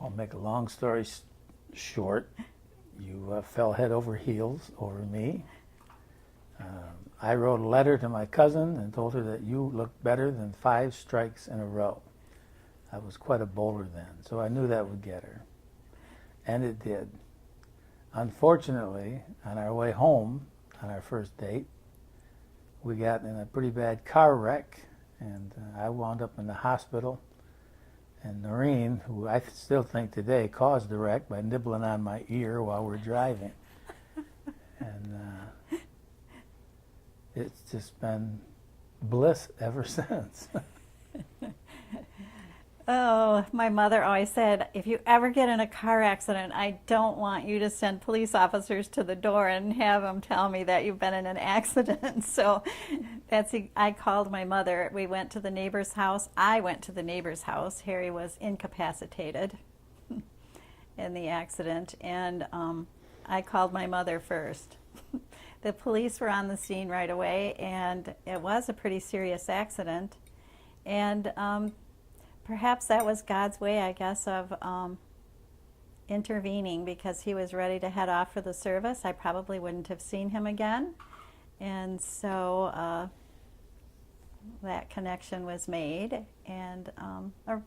I'll make a long story short. You fell head over heels over me. I wrote a letter to my cousin and told her that you looked better than 5 strikes in a row. I was quite a bowler then, so I knew that would get her. And it did. Unfortunately, on our way home on our first date, we got in a pretty bad car wreck, and I wound up in the hospital. And Norine, who I still think today caused the wreck by nibbling on my ear while we're driving. And it's just been bliss ever since. Oh, my mother always said, if you ever get in a car accident, I don't want you to send police officers to the door and have them tell me that you've been in an accident. So I called my mother. We went to the neighbor's house. I went to the neighbor's house. Harry was incapacitated in the accident, and I called my mother first. The police were on the scene right away, and it was a pretty serious accident. And perhaps that was God's way, I guess, of intervening, because he was ready to head off for the service. I probably wouldn't have seen him again. And so that connection was made, and a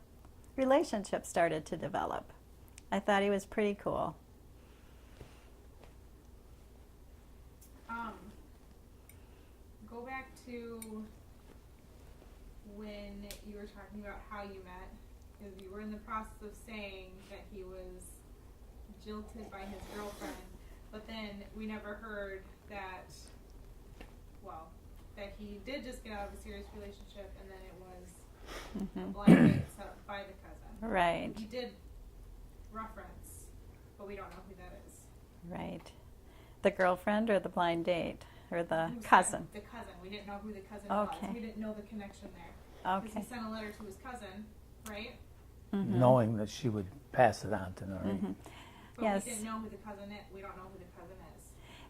relationship started to develop. I thought he was pretty cool. Go back to when you were talking about how you met, because you were in the process of saying that he was jilted by his girlfriend, but then we never heard that, well, that he did just get out of a serious relationship, and then it was a blind date set up by the cousin. Right. He did reference, but we don't know who that is. Right. The girlfriend or the blind date? Or the cousin? The cousin. We didn't know who the cousin Okay. was. We didn't know the connection there. Okay. Because he sent a letter to his cousin, right? Mm-hmm. Knowing that she would pass it on to Norine. Mm-hmm. But Yes. we didn't know who the cousin is. We don't know who the cousin is.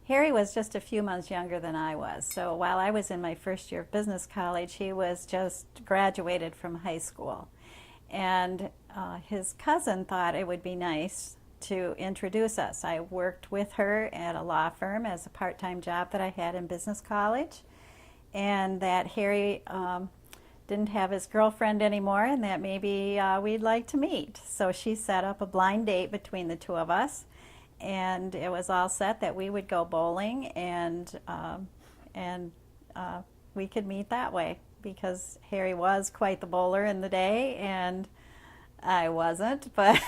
Harry was just a few months younger than I was. So while I was in my first year of business college, he was just graduated from high school. And his cousin thought it would be nice to introduce us. I worked with her at a law firm as a part-time job that I had in business college, and that Harry didn't have his girlfriend anymore, and that maybe we'd like to meet. So she set up a blind date between the two of us, and it was all set that we would go bowling, and we could meet that way, because Harry was quite the bowler in the day, and I wasn't, but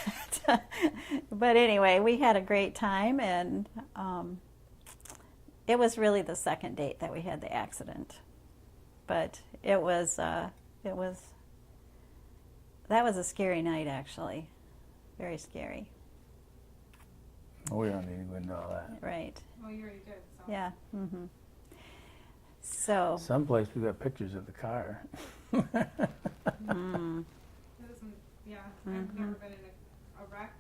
but anyway, we had a great time, and it was really the second date that we had the accident. But that was a scary night, actually, very scary. We don't need to go into all that. Right. Well, you already did. So. Yeah. Mm-hmm. So. Someplace we got pictures of the car. Yeah, I've never been in a wreck,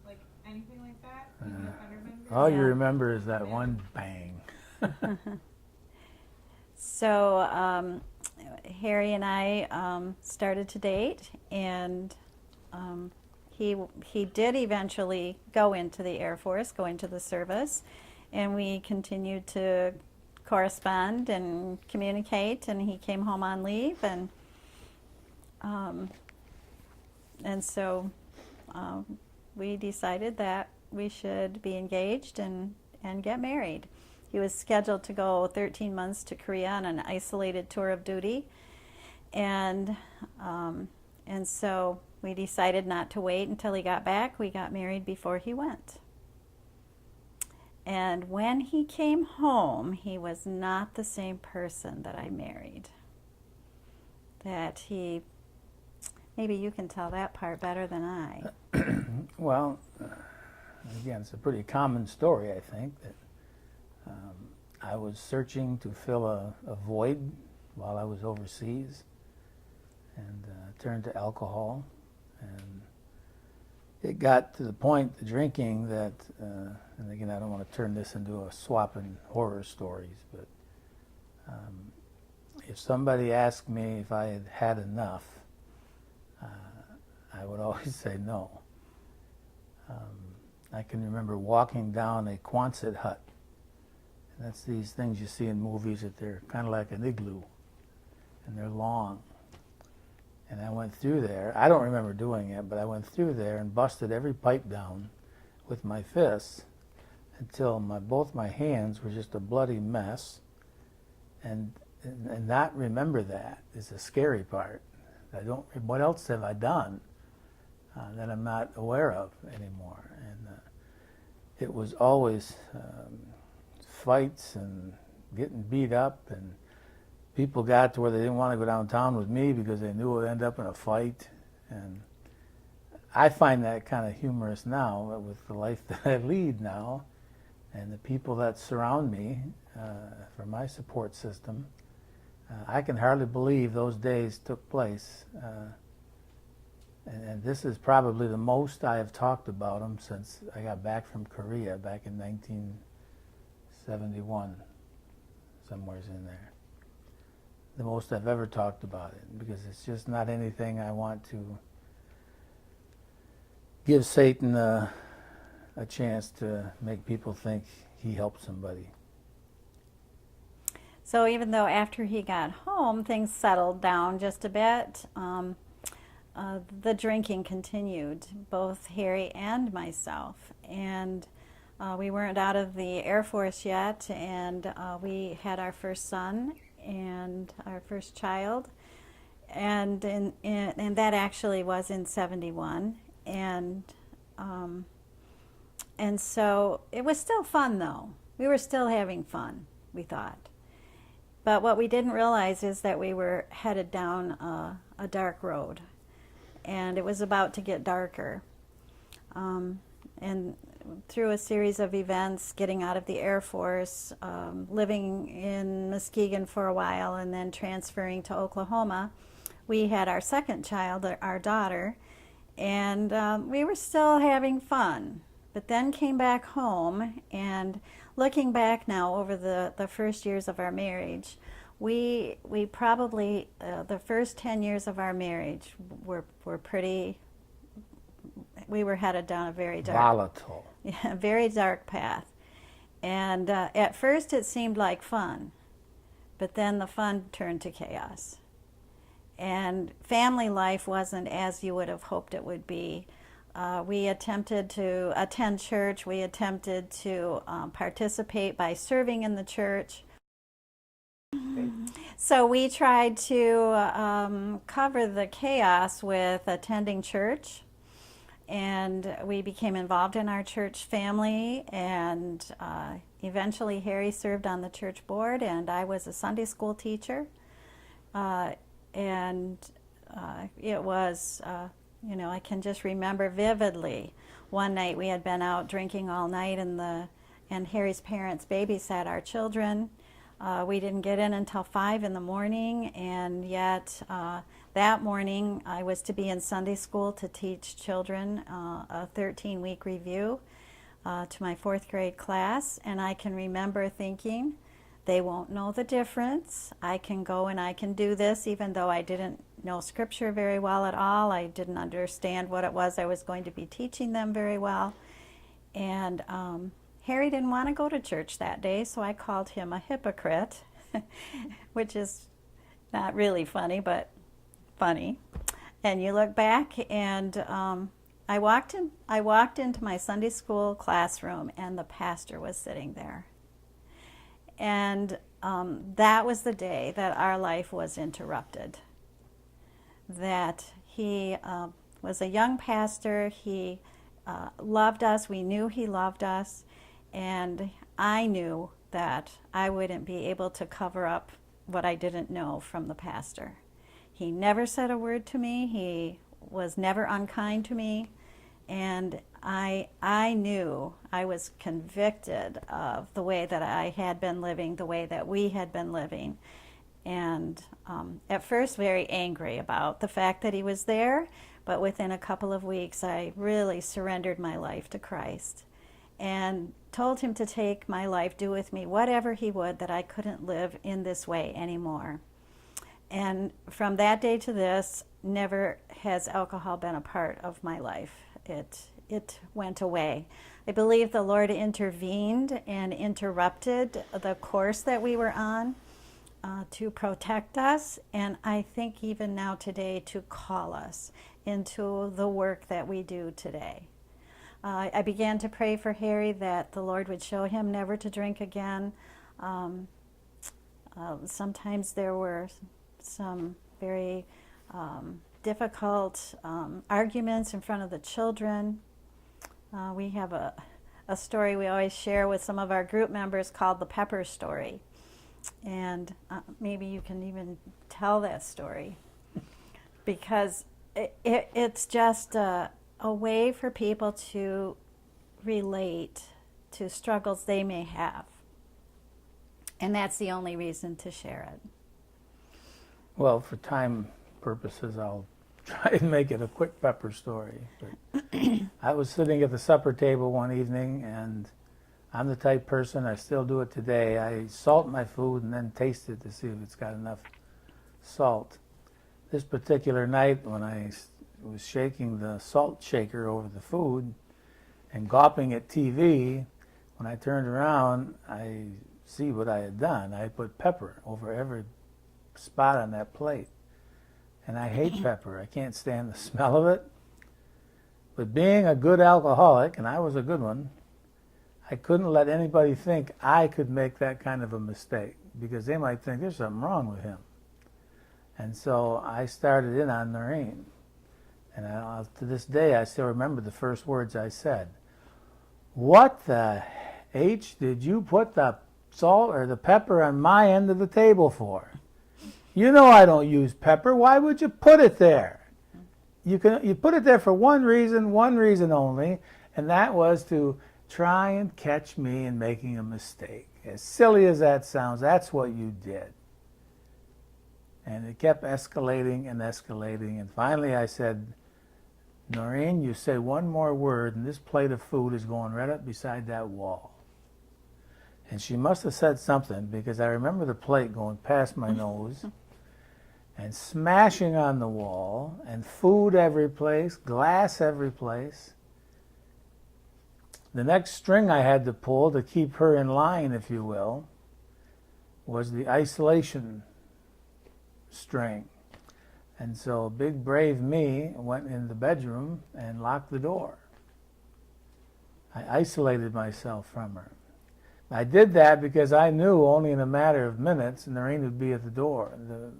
like anything like that. Even a fender bender. All you Yeah. remember is that one bang. So Harry and I started to date, and he did eventually go into the Air Force, go into the service, and we continued to correspond and communicate, and he came home on leave, and so we decided that we should be engaged and get married. He was scheduled to go 13 months to Korea on an isolated tour of duty, and so we decided not to wait until he got back. We got married before he went. And when he came home, he was not the same person that I married. Maybe you can tell that part better than I. Well, again, it's a pretty common story, I think, that I was searching to fill a void while I was overseas, and turned to alcohol. And it got to the point, the drinking, that, and again, I don't want to turn this into a swapping horror stories, but if somebody asked me if I had had enough, I would always say no. I can remember walking down a Quonset hut. And that's these things you see in movies that they're kind of like an igloo, and they're long. And I went through there. I don't remember doing it, but I went through there and busted every pipe down with my fists until both my hands were just a bloody mess. And not remember that is the scary part. What else have I done that I'm not aware of anymore? And it was always fights and getting beat up, and people got to where they didn't want to go downtown with me because they knew it would end up in a fight. And I find that kind of humorous now with the life that I lead now and the people that surround me for my support system. I can hardly believe those days took place. And this is probably the most I have talked about them since I got back from Korea back in 1971, somewhere's in there. The most I've ever talked about it, because it's just not anything I want to give Satan a chance to make people think he helped somebody. So even though after he got home, things settled down just a bit, the drinking continued, both Harry and myself. And we weren't out of the Air Force yet, and we had our first son and our first child. And that actually was in 71. And so it was still fun, though. We were still having fun, we thought. But what we didn't realize is that we were headed down a dark road, and it was about to get darker. And through a series of events, getting out of the Air Force, living in Muskegon for a while, and then transferring to Oklahoma, we had our second child, our daughter, and we were still having fun. But then came back home, and looking back now over the first years of our marriage, we probably, the first 10 years of our marriage were pretty, we were headed down a very dark, volatile, very dark path. And at first it seemed like fun, but then the fun turned to chaos. And family life wasn't as you would have hoped it would be. We attempted to attend church. We attempted to participate by serving in the church. Okay. So we tried to cover the chaos with attending church, and we became involved in our church family, and eventually Harry served on the church board, and I was a Sunday school teacher. And it was... I can just remember vividly. One night we had been out drinking all night, and Harry's parents babysat our children. We didn't get in until 5 in the morning, and yet that morning I was to be in Sunday school to teach children a 13-week review to my 4th grade class, and I can remember thinking, they won't know the difference. I can go and I can do this, even though I didn't know Scripture very well at all. I didn't understand what it was I was going to be teaching them very well. And Harry didn't want to go to church that day, so I called him a hypocrite, which is not really funny, but funny. And you look back, and I walked into my Sunday school classroom, and the pastor was sitting there. And that was the day that our life was interrupted. That he was a young pastor, he loved us, we knew he loved us, and I knew that I wouldn't be able to cover up what I didn't know from the pastor. He never said a word to me, he was never unkind to me, and I knew, I was convicted of the way that I had been living, the way that we had been living. And at first very angry about the fact that he was there, but within a couple of weeks I really surrendered my life to Christ and told him to take my life, do with me whatever he would, that I couldn't live in this way anymore. And from that day to this, never has alcohol been a part of my life. It went away. I believe the Lord intervened and interrupted the course that we were on to protect us, and I think even now today to call us into the work that we do today. I began to pray for Harry that the Lord would show him never to drink again. Sometimes there were some very difficult arguments in front of the children. We have a story we always share with some of our group members called the Pepper story. And maybe you can even tell that story, because it's just a way for people to relate to struggles they may have. And that's the only reason to share it. Well, for time purposes, I'll try and make it a quick pepper story. But I was sitting at the supper table one evening, and I'm the type person, I still do it today, I salt my food and then taste it to see if it's got enough salt. This particular night, when I was shaking the salt shaker over the food and gawping at TV, when I turned around, I see what I had done. I put pepper over every spot on that plate. And I hate pepper. I can't stand the smell of it. But being a good alcoholic, and I was a good one, I couldn't let anybody think I could make that kind of a mistake, because they might think there's something wrong with him. And so I started in on Norine. And to this day, I still remember the first words I said. What the H did you put the salt or the pepper on my end of the table for? You know I don't use pepper. Why would you put it there? You put it there for one reason only, and that was to try and catch me in making a mistake. As silly as that sounds, that's what you did. And it kept escalating and escalating, and finally I said, Norine, you say one more word and this plate of food is going right up beside that wall. And she must have said something, because I remember the plate going past my nose and smashing on the wall, and food every place, glass every place. The next string I had to pull to keep her in line, if you will, was the isolation string. And so big brave me went in the bedroom and locked the door. I isolated myself from her. I did that because I knew only in a matter of minutes Norine would be at the door, the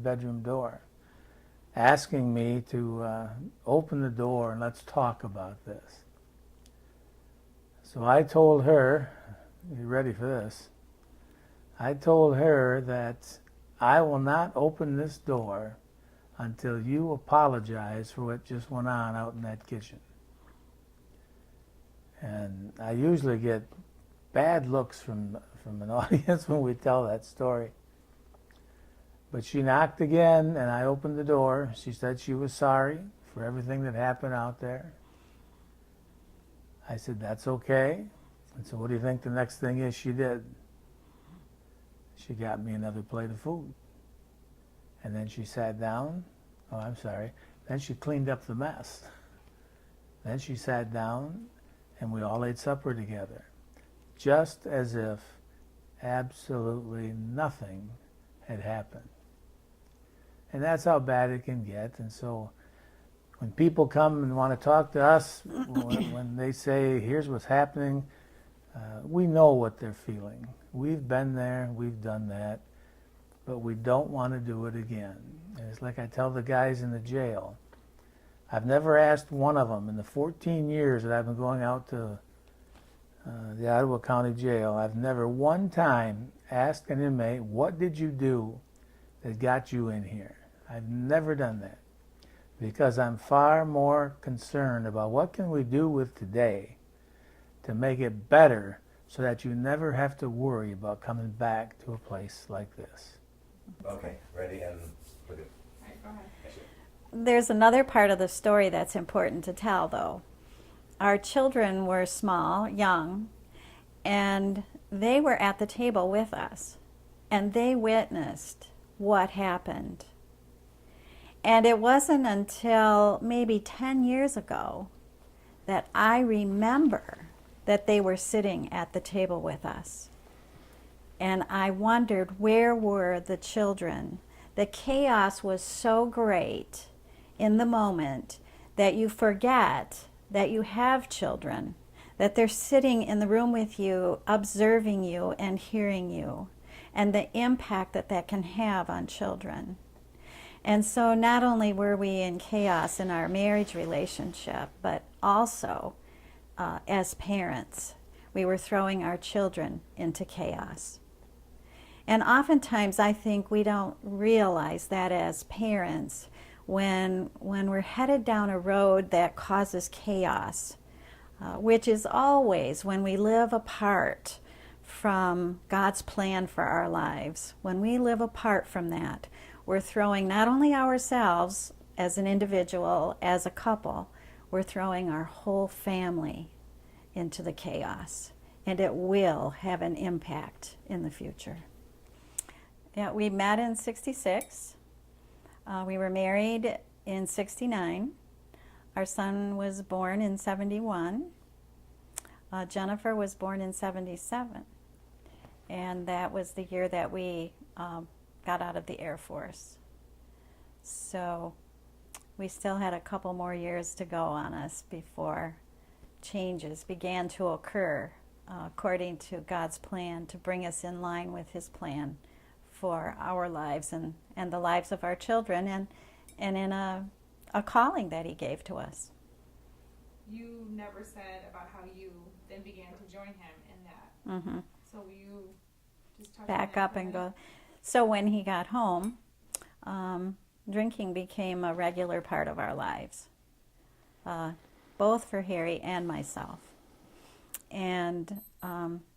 bedroom door, asking me to open the door and let's talk about this. So I told her, you ready for this? I told her that I will not open this door until you apologize for what just went on out in that kitchen. And I usually get bad looks from an audience when we tell that story. But she knocked again, and I opened the door. She said she was sorry for everything that happened out there. I said, that's okay. And so what do you think the next thing is she did? She got me another plate of food. And then she sat down. Oh, I'm sorry. Then she cleaned up the mess. Then she sat down, and we all ate supper together, just as if absolutely nothing had happened. And that's how bad it can get. And so when people come and want to talk to us, when they say, here's what's happening, we know what they're feeling. We've been there, we've done that, but we don't want to do it again. And it's like I tell the guys in the jail. I've never asked one of them in the 14 years that I've been going out to the Ottawa County Jail, I've never one time asked an inmate, what did you do that got you in here? I've never done that, because I'm far more concerned about what can we do with today to make it better so that you never have to worry about coming back to a place like this. Okay, ready and look at. All right, go ahead. There's another part of the story that's important to tell, though. Our children were small, young, and they were at the table with us, and they witnessed what happened. And it wasn't until maybe 10 years ago that I remember that they were sitting at the table with us. And I wondered, where were the children? The chaos was so great in the moment that you forget that you have children, that they're sitting in the room with you, observing you and hearing you, and the impact that that can have on children. And so not only were we in chaos in our marriage relationship, but also as parents, we were throwing our children into chaos. And oftentimes I think we don't realize that as parents when we're headed down a road that causes chaos, which is always when we live apart from God's plan for our lives. When we live apart from that, we're throwing not only ourselves as an individual, as a couple, we're throwing our whole family into the chaos. And it will have an impact in the future. Yeah, we met in 66. We were married in 69. Our son was born in 71. Jennifer was born in 77. And that was the year that we got out of the Air Force. So we still had a couple more years to go on us before changes began to occur according to God's plan to bring us in line with His plan for our lives and the lives of our children and in a calling that He gave to us. You never said about how you then began to join Him in that. Mm-hmm. So will you just touch Back on that up for a and minute? go. So when he got home, drinking became a regular part of our lives, both for Harry and myself. And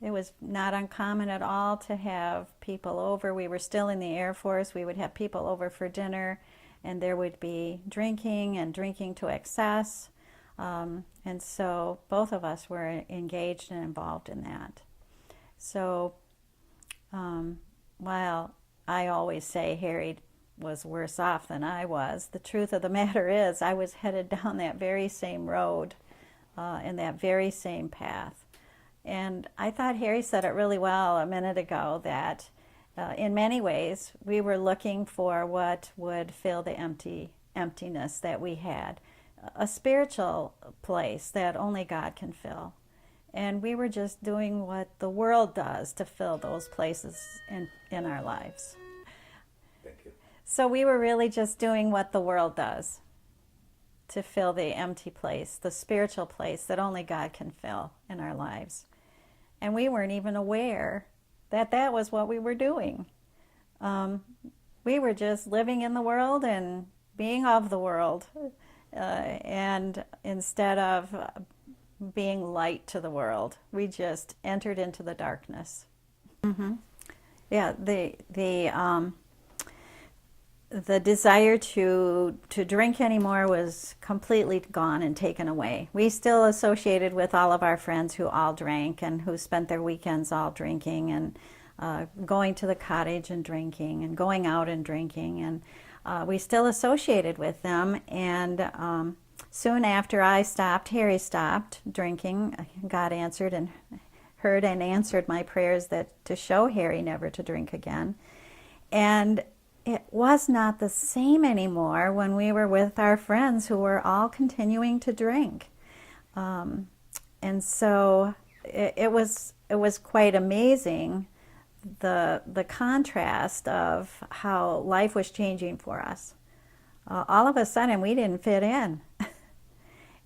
it was not uncommon at all to have people over. We were still in the Air Force. We would have people over for dinner, and there would be drinking and drinking to excess. And so both of us were engaged and involved in that. So while I always say Harry was worse off than I was, the truth of the matter is I was headed down that very same road in that very same path. And I thought Harry said it really well a minute ago that in many ways we were looking for what would fill the emptiness that we had, a spiritual place that only God can fill. And we were just doing what the world does to fill those places in our lives. Thank you. So we were really just doing what the world does to fill the empty place, the spiritual place that only God can fill in our lives. And we weren't even aware that that was what we were doing. We were just living in the world and being of the world. And instead of being light to the world, we just entered into the darkness. Mm-hmm. Yeah, the desire to drink anymore was completely gone and taken away. We still associated with all of our friends who all drank and who spent their weekends all drinking and going to the cottage and drinking and going out and drinking. And we still associated with them. And soon after I stopped, Harry stopped drinking. God answered and heard and answered my prayers to show Harry never to drink again. And it was not the same anymore when we were with our friends who were all continuing to drink. And so it was quite amazing, the contrast of how life was changing for us. All of a sudden, we didn't fit in.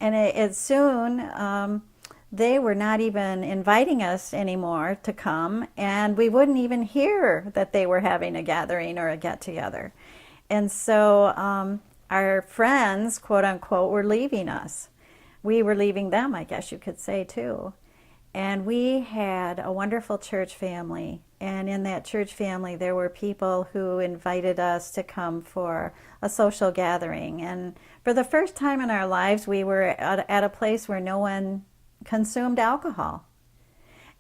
And it soon, they were not even inviting us anymore to come, and we wouldn't even hear that they were having a gathering or a get-together. And so our friends, quote unquote, were leaving us. We were leaving them, I guess you could say, too. And we had a wonderful church family, and in that church family there were people who invited us to come for a social gathering. And for the first time in our lives, we were at a place where no one consumed alcohol.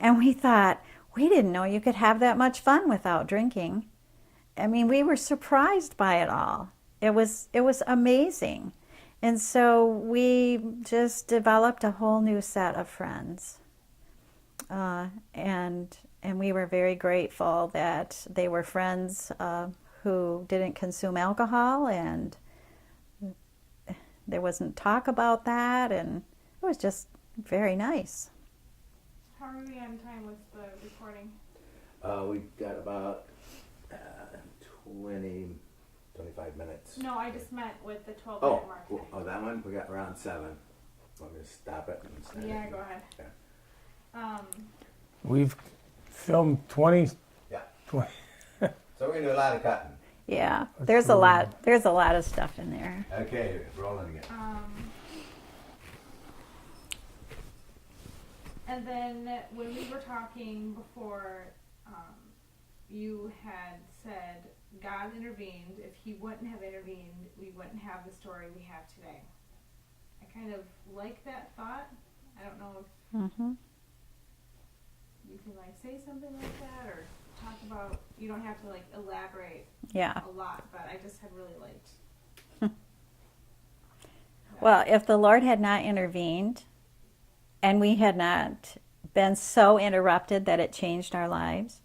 And we thought, we didn't know you could have that much fun without drinking. I mean, we were surprised by it all. It was amazing. And so we just developed a whole new set of friends. And we were very grateful that they were friends who didn't consume alcohol, and there wasn't talk about that, and it was just very nice. How are we on time with the recording? We've got about 25 minutes. No, I just meant with the 12-minute Oh, mark. oh, that one? We got around 7. Want me to stop it? And start Yeah, it? go ahead. Okay. We've filmed 20. Yeah. 20 So we're going to do a lot of cutting. Yeah, there's a lot of stuff in there. Okay, rolling again. And then when we were talking before, you had said God intervened. If he wouldn't have intervened, we wouldn't have the story we have today. I kind of like that thought. I don't know if Mm-hmm. you can like say something like that or talk about, you don't have to like elaborate Yeah. a lot, but I just had really liked Well, if the Lord had not intervened and we had not been so interrupted that it changed our lives,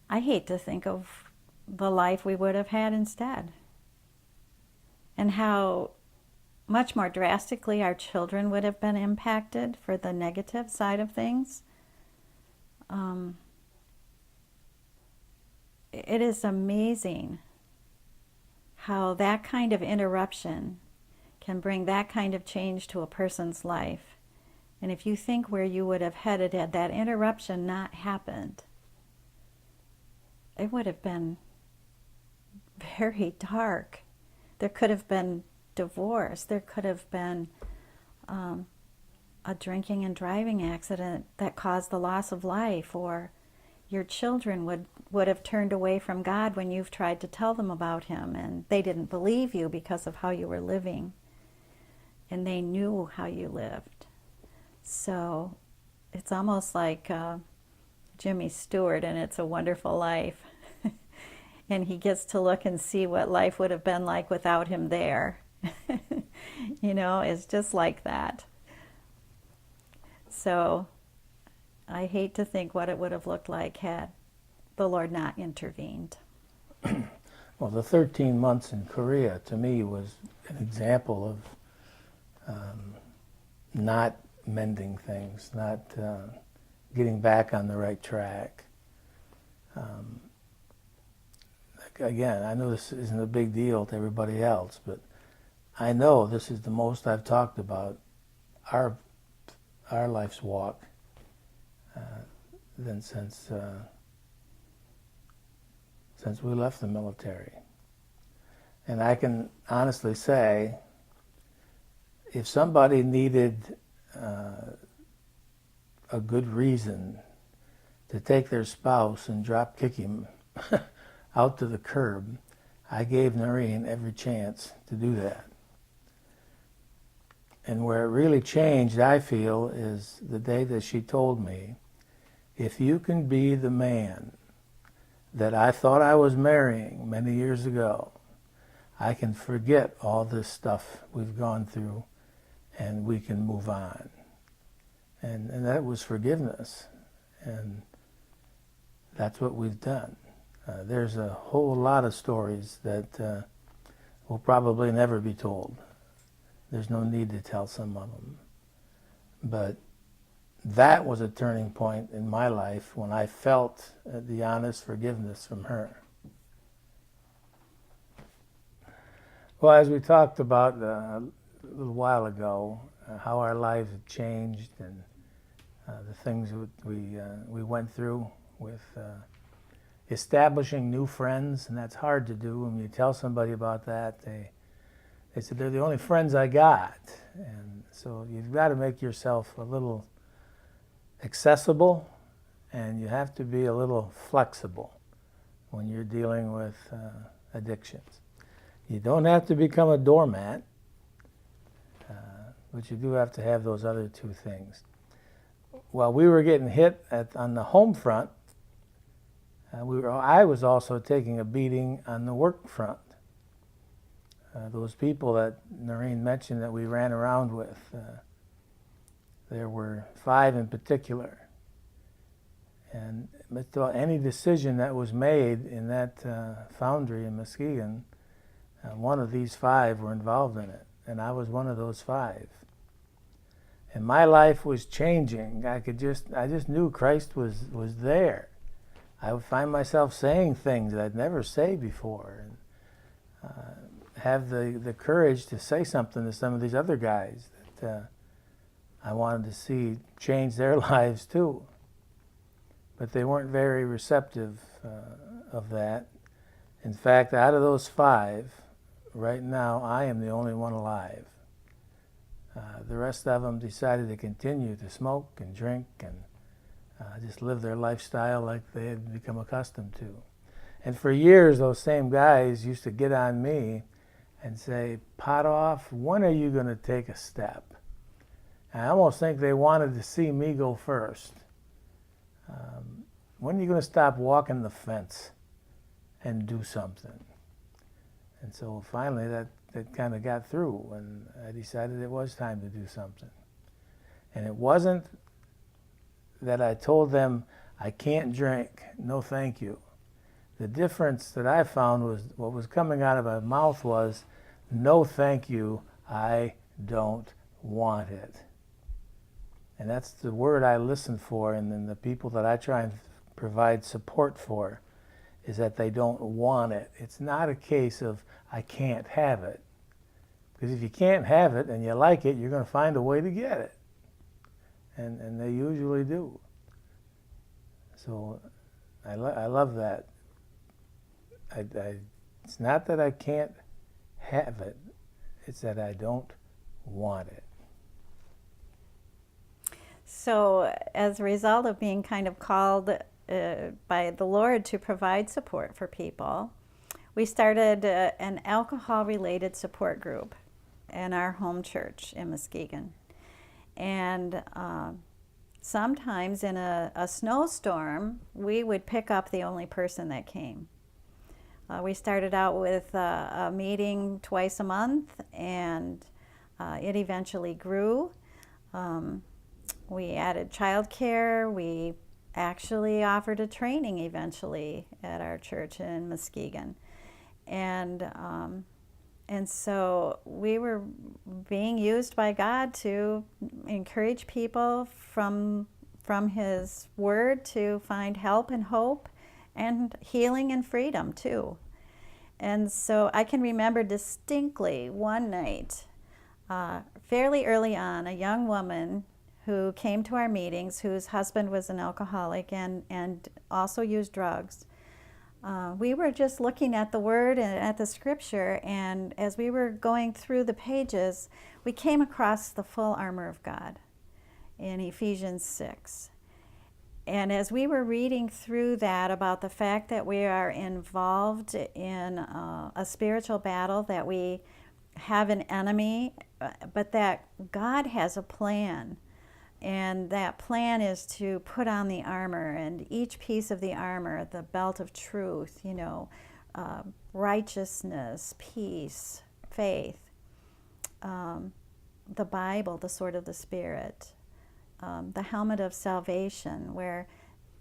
I hate to think of the life we would have had instead. And how much more drastically our children would have been impacted for the negative side of things. It is amazing how that kind of interruption can bring that kind of change to a person's life. And if you think where you would have headed had that interruption not happened, it would have been very dark. There could have been divorce. There could have been a drinking and driving accident that caused the loss of life, or your children would have turned away from God when you've tried to tell them about him, and they didn't believe you because of how you were living, and they knew how you lived. So it's almost like Jimmy Stewart in It's a Wonderful Life. And he gets to look and see what life would have been like without him there. You know, it's just like that. So I hate to think what it would have looked like had the Lord not intervened. Well, the 13 months in Korea to me was an example of not mending things, not getting back on the right track. Again, I know this isn't a big deal to everybody else, but I know this is the most I've talked about our life's walk than since we left the military. And I can honestly say, if somebody needed a good reason to take their spouse and drop kick him out to the curb, I gave Norine every chance to do that. And where it really changed, I feel, is the day that she told me, if you can be the man that I thought I was marrying many years ago, I can forget all this stuff we've gone through and we can move on. And that was forgiveness. And that's what we've done. There's a whole lot of stories that will probably never be told. There's no need to tell some of them. But that was a turning point in my life when I felt the honest forgiveness from her. Well, as we talked about a little while ago, how our lives have changed and the things that we went through with establishing new friends, and that's hard to do. When you tell somebody about that, they said they're the only friends I got. And so you've got to make yourself a little accessible, and you have to be a little flexible when you're dealing with addictions. You don't have to become a doormat, but you do have to have those other two things. While we were getting hit on the home front, I was also taking a beating on the work front. Those people that Norine mentioned that we ran around with, there were 5 in particular. And any decision that was made in that foundry in Muskegon, one of these 5 were involved in it, and I was one of those 5. And my life was changing. I just knew Christ was there. I would find myself saying things that I'd never say before, and have the courage to say something to some of these other guys that I wanted to see change their lives too. But they weren't very receptive of that. In fact, out of those 5, right now, I am the only one alive. The rest of them decided to continue to smoke and drink and just live their lifestyle like they had become accustomed to. And for years, those same guys used to get on me and say, "Potoff, when are you going to take a step?" And I almost think they wanted to see me go first. When are you going to stop walking the fence and do something? And so finally that kind of got through, and I decided it was time to do something. And it wasn't that I told them, "I can't drink, no thank you." The difference that I found was what was coming out of my mouth was, "No thank you, I don't want it." And that's the word I listen for, and then the people that I try and provide support for is that they don't want it. It's not a case of I can't have it. Because if you can't have it and you like it, you're going to find a way to get it. And they usually do. So I love that. It's not that I can't have it, it's that I don't want it. So as a result of being kind of called by the Lord to provide support for people, we started an alcohol-related support group in our home church in Muskegon. And sometimes in a snowstorm, we would pick up the only person that came. We started out with a meeting twice a month, and it eventually grew. We added childcare. We actually offered a training eventually at our church in Muskegon. And so we were being used by God to encourage people from His Word to find help and hope and healing and freedom too. And so I can remember distinctly one night, fairly early on, a young woman who came to our meetings, whose husband was an alcoholic and also used drugs. We were just looking at the Word and at the Scripture, and as we were going through the pages, we came across the full armor of God in Ephesians 6. And as we were reading through that about the fact that we are involved in a spiritual battle, that we have an enemy, but that God has a plan. And that plan is to put on the armor, and each piece of the armor, the belt of truth, righteousness, peace, faith, the Bible, the sword of the Spirit, the helmet of salvation, where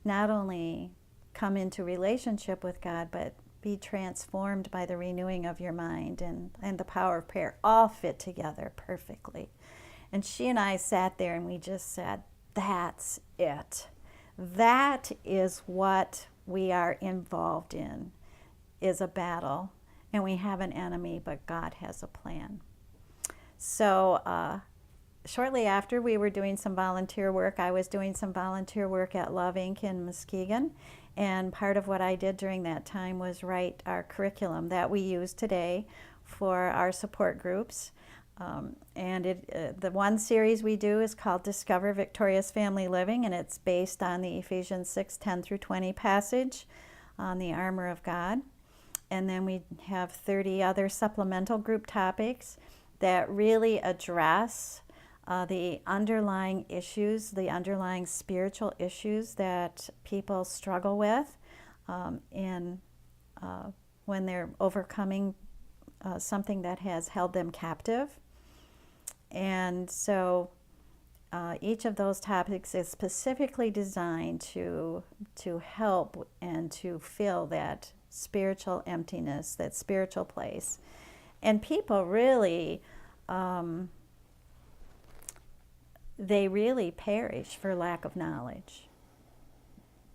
not only come into relationship with God, but be transformed by the renewing of your mind, and the power of prayer, all fit together perfectly. And she and I sat there and we just said, that's it. That is what we are involved in, is a battle. And we have an enemy, but God has a plan. So shortly after, we were doing some volunteer work. I was doing some volunteer work at Love Inc. in Muskegon. And part of what I did during that time was write our curriculum that we use today for our support groups. And the one series we do is called Discover Victorious Family Living, and it's based on the Ephesians 6:10-20 passage on the armor of God. And then we have 30 other supplemental group topics that really address the underlying issues, the underlying spiritual issues that people struggle with. in when they're overcoming something that has held them captive. And so each of those topics is specifically designed to help and to fill that spiritual emptiness, that spiritual place. And people really, they really perish for lack of knowledge.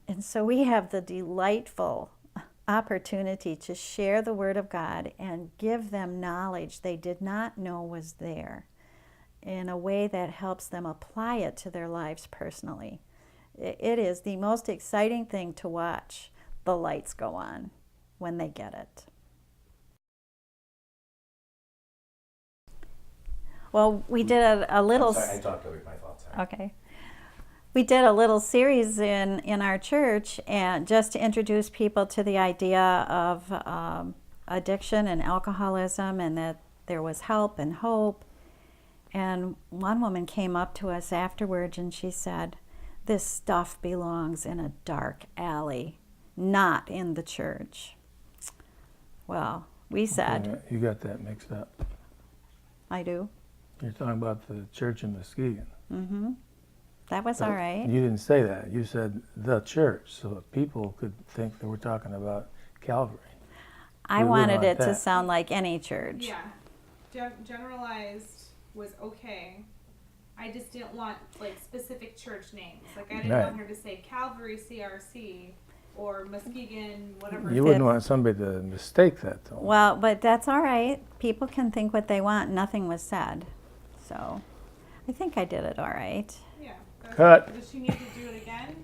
And so we have the delightful opportunity to share the Word of God and give them knowledge they did not know was there in a way that helps them apply it to their lives personally. It is the most exciting thing to watch the lights go on when they get it. Well, we did a little... I'm sorry, I talked over my thoughts. Sorry. Okay. We did a little series in our church and just to introduce people to the idea of addiction and alcoholism, and that there was help and hope. And one woman came up to us afterwards and she said, "This stuff belongs in a dark alley, not in the church." Well, we said... Okay, you got that mixed up. I do? You're talking about the church in Muskegon. Mm-hmm. That was all right. You didn't say that. You said the church, so that people could think that we're talking about Calvary. I We wouldn't wanted want it to that. sound like any church. Yeah. Generalized was okay. I just didn't want like specific church names. Like I didn't Right. want her to say Calvary CRC or Muskegon, whatever. You wouldn't want somebody to mistake that, though. Well, but that's all right. People can think what they want. Nothing was said. So I think I did it all right. Yeah. Cut. Does she need to do it again?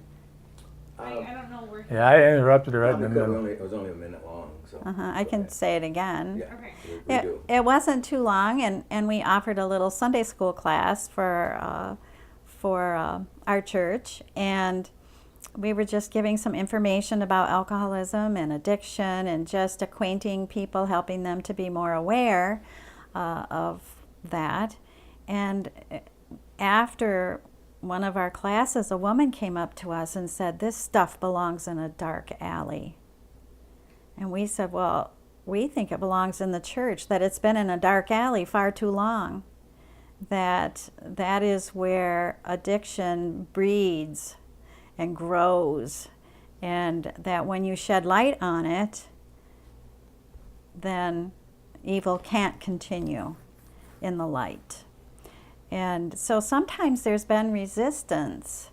I don't know where. Yeah, I interrupted her right in the Probably middle. it was only a minute long, so. I can say it again. Yeah, Okay. we do. It wasn't too long, and we offered a little Sunday school class for our church, and we were just giving some information about alcoholism and addiction and just acquainting people, helping them to be more aware of that. And after one of our classes, a woman came up to us and said, "This stuff belongs in a dark alley." And we said, "Well, we think it belongs in the church, that it's been in a dark alley far too long, that is where addiction breeds and grows, and that when you shed light on it, then evil can't continue in the light." And so sometimes there's been resistance.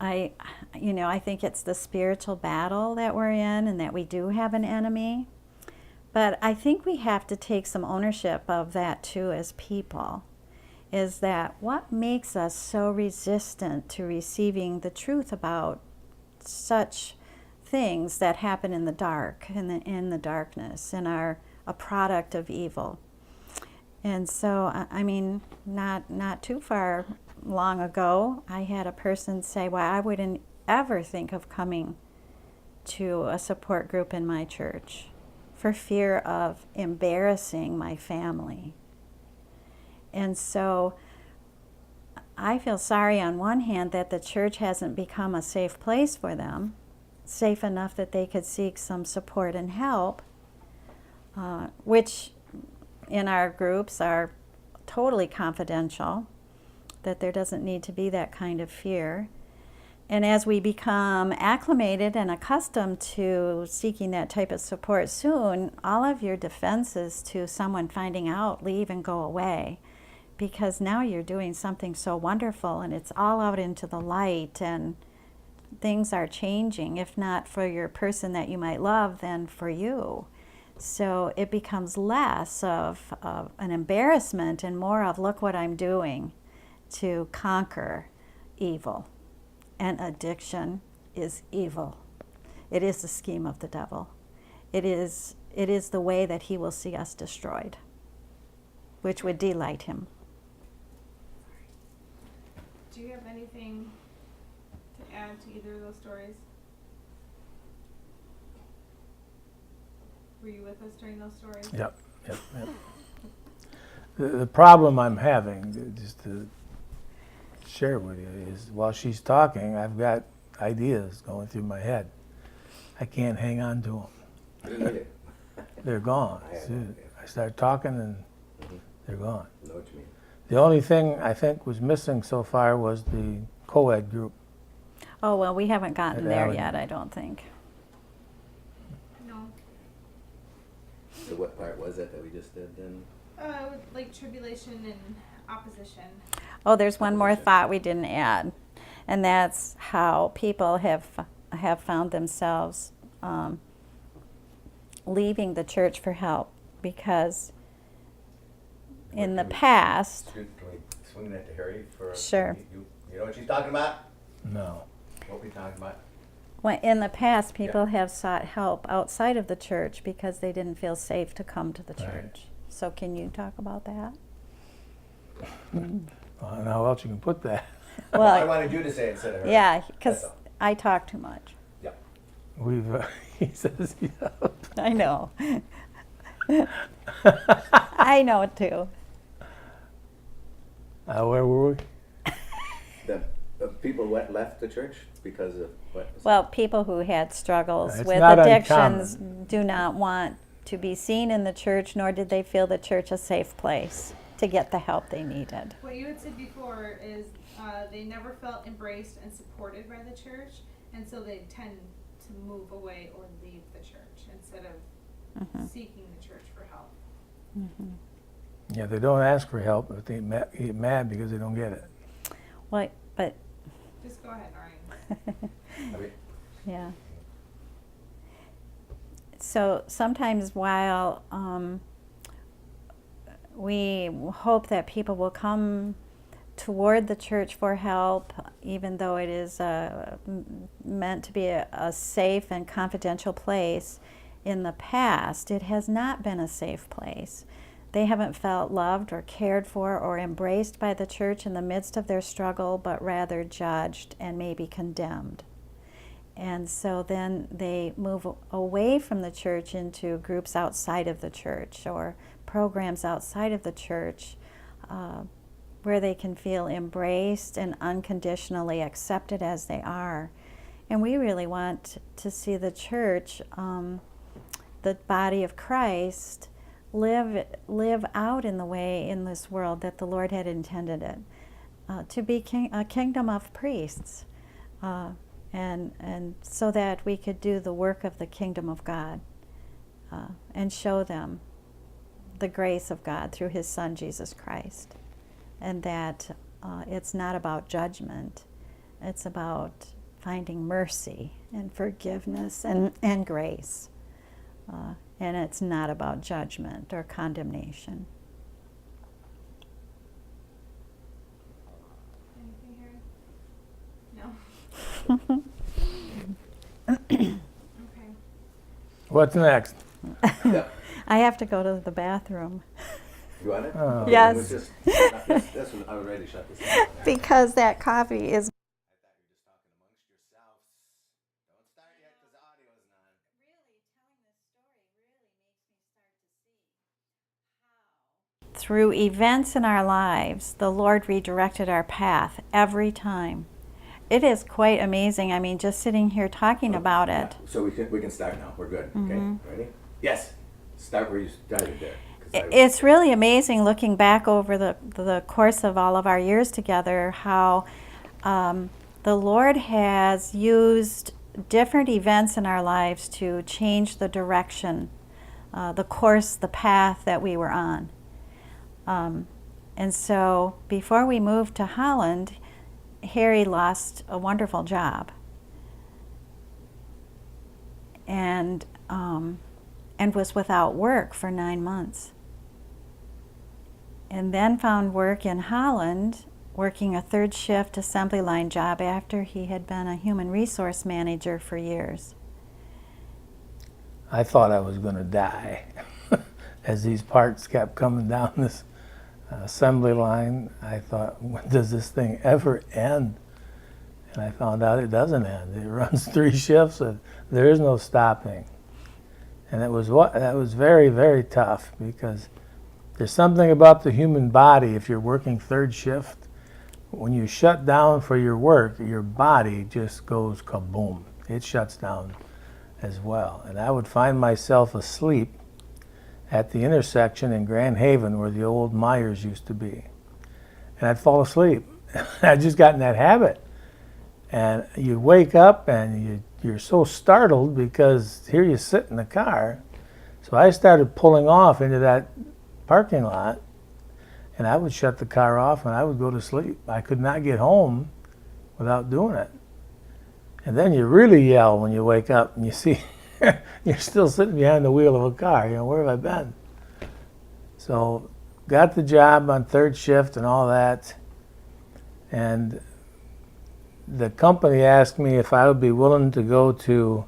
I think it's the spiritual battle that we're in and that we do have an enemy. But I think we have to take some ownership of that too as people. Is that what makes us so resistant to receiving the truth about such things that happen in the dark, in the darkness, and are a product of evil? And so, I mean, not too far long ago, I had a person say, "Well, I wouldn't ever think of coming to a support group in my church for fear of embarrassing my family." And so I feel sorry on one hand that the church hasn't become a safe place for them, safe enough that they could seek some support and help, which in our groups are totally confidential, that there doesn't need to be that kind of fear. And as we become acclimated and accustomed to seeking that type of support soon, all of your defenses to someone finding out leave and go away, because now you're doing something so wonderful and it's all out into the light and things are changing, if not for your person that you might love, then for you. So it becomes less of an embarrassment and more of, look what I'm doing to conquer evil. And addiction is evil. It is the scheme of the devil. It is the way that he will see us destroyed, which would delight him. Do you have anything to add to either of those stories? Were you with us during those stories? Yep. The problem I'm having, just to share with you, is while she's talking, I've got ideas going through my head. I can't hang on to them. I didn't need it. They're gone. I had no idea. I start talking and they're gone. I know what you mean. The only thing I think was missing so far was the co-ed group. Oh, well, we haven't gotten At there Allen. yet, I don't think. No. So what part was it that we just did then? Like tribulation and opposition. Oh, there's one more Opposition. thought we didn't add, and that's how people have found themselves leaving the church for help, because in the Can we- past, Can we swing that to Harry for? Sure. You know what she's talking about? No. What we talking about? in the past, people Yeah. have sought help outside of the church because they didn't feel safe to come to the Right. church. So can you talk about that? I don't know how else you can put that. I Well, wanted you to say it instead of her. yeah, because That's all. I talk too much. Yeah. We've, he says, yeah. I know. I know it too. Where were we? The people left the church because of what? Well, people who had struggles It's with not addictions uncommon. do not want to be seen in the church, nor did they feel the church a safe place to get the help they needed. What you had said before is they never felt embraced and supported by the church, and so they tend to move away or leave the church instead of seeking the church for help. Yeah, they don't ask for help, but they get mad because they don't get it. Well, but Just go ahead, Norine. I mean, yeah. So sometimes while we hope that people will come toward the church for help, even though it is meant to be a safe and confidential place, in the past it has not been a safe place. They haven't felt loved or cared for or embraced by the church in the midst of their struggle, but rather judged and maybe condemned. And so then they move away from the church into groups outside of the church or programs outside of the church where they can feel embraced and unconditionally accepted as they are. And we really want to see the church, the body of Christ, live out in the way in this world that the Lord had intended it, to be a kingdom of priests, and so that we could do the work of the kingdom of God and show them the grace of God through His Son Jesus Christ, and that it's not about judgment, it's about finding mercy and forgiveness and grace. And it's not about judgment or condemnation. Anything, Harry? No. Okay. What's next? yeah. I have to go to the bathroom You want it? Oh. Okay, Yes. it was just, this one, I was ready to shut this down. because that coffee is. Through events in our lives, the Lord redirected our path every time. It is quite amazing. I mean, just sitting here talking about it. So we can start now. We're good. Okay. Ready? Yes. Start where you started there. 'Cause It's really amazing looking back over the course of all of our years together how the Lord has used different events in our lives to change the direction, the course, the path that we were on. And so before we moved to Holland, Harry lost a wonderful job and was without work for 9 months. And then found work in Holland, working a third shift assembly line job after he had been a human resource manager for years. I thought I was going to die as these parts kept coming down this assembly line. I thought, when does this thing ever end? And I found out it doesn't end. It runs 3 shifts and there is no stopping. And that was very, very tough, because there's something about the human body. If you're working third shift, when you shut down for your work, your body just goes kaboom. It shuts down. as well. And I would find myself asleep at the intersection in Grand Haven where the old Myers used to be. And I'd fall asleep. I just got in that habit. And you wake up and you're so startled because here you sit in the car. So I started pulling off into that parking lot, and I would shut the car off and I would go to sleep. I could not get home without doing it. And then you really yell when you wake up and you see you're still sitting behind the wheel of a car. You know, where have I been? So got the job on third shift and all that. And the company asked me if I would be willing to go to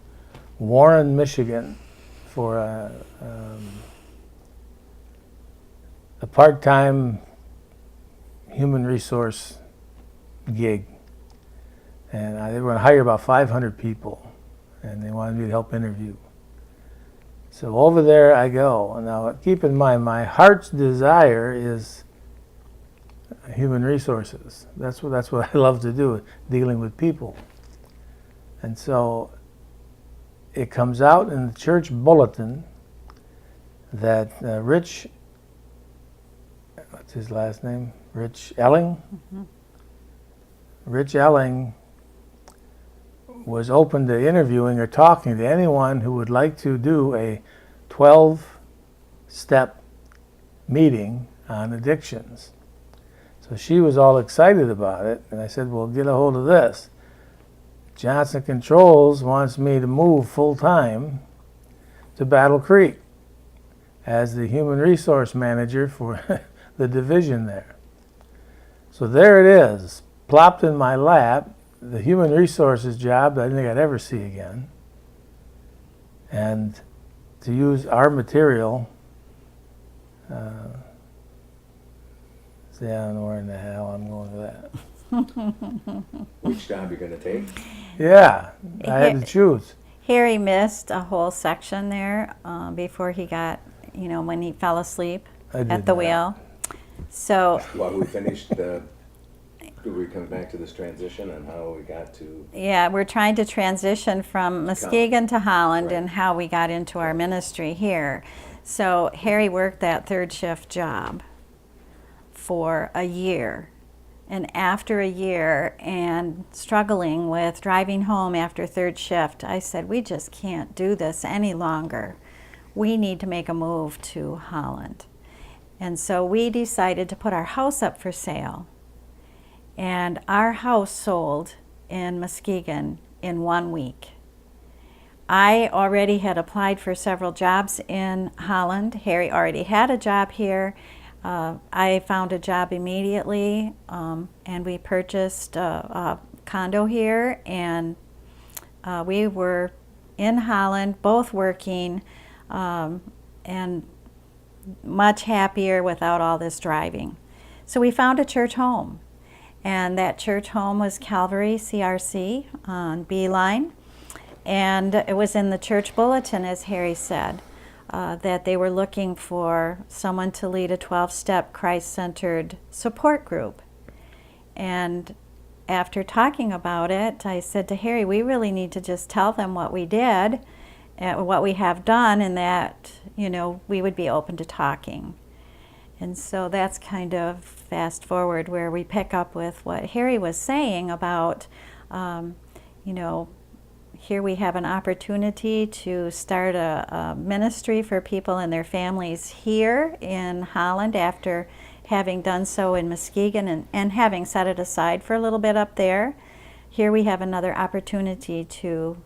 Warren, Michigan for a part-time human resource gig. And they were going to hire about 500 people, and they wanted me to help interview. So over there I go. Now keep in mind, my heart's desire is human resources. That's what I love to do, dealing with people. And so it comes out in the church bulletin that Rich, what's his last name? Rich Elling? Mm-hmm. Rich Elling was open to interviewing or talking to anyone who would like to do a 12-step meeting on addictions. So she was all excited about it, and I said, well, get a hold of this. Johnson Controls wants me to move full-time to Battle Creek as the human resource manager for the division there. So there it is, plopped in my lap, the human resources job that I didn't think I'd ever see again. And to use our material, I don't know where in the hell I'm going with that. Which job you're going to take? Yeah, I had to choose. Harry missed a whole section there before he got, when he fell asleep at the wheel. So While we finished, do we come back to this transition and how we got to? yeah, we're trying to transition from Muskegon to Holland, Right. and how we got into our ministry here. So Harry worked that third shift job for a year. And after a year and struggling with driving home after third shift, I said, we just can't do this any longer. We need to make a move to Holland. And so we decided to put our house up for sale. And our house sold in Muskegon in 1 week. I already had applied for several jobs in Holland. Harry already had a job here. I found a job immediately, and we purchased a condo here, and we were in Holland, both working, and much happier without all this driving. So we found a church home, and that church home was Calvary CRC on Beeline, and it was in the church bulletin, as Harry said, that they were looking for someone to lead a 12-step Christ-centered support group. And after talking about it, I said to Harry, we really need to just tell them what we did, what we have done, and that, we would be open to talking. And so that's kind of fast forward where we pick up with what Harry was saying about, here we have an opportunity to start a ministry for people and their families here in Holland after having done so in Muskegon and having set it aside for a little bit up there. Here we have another opportunity to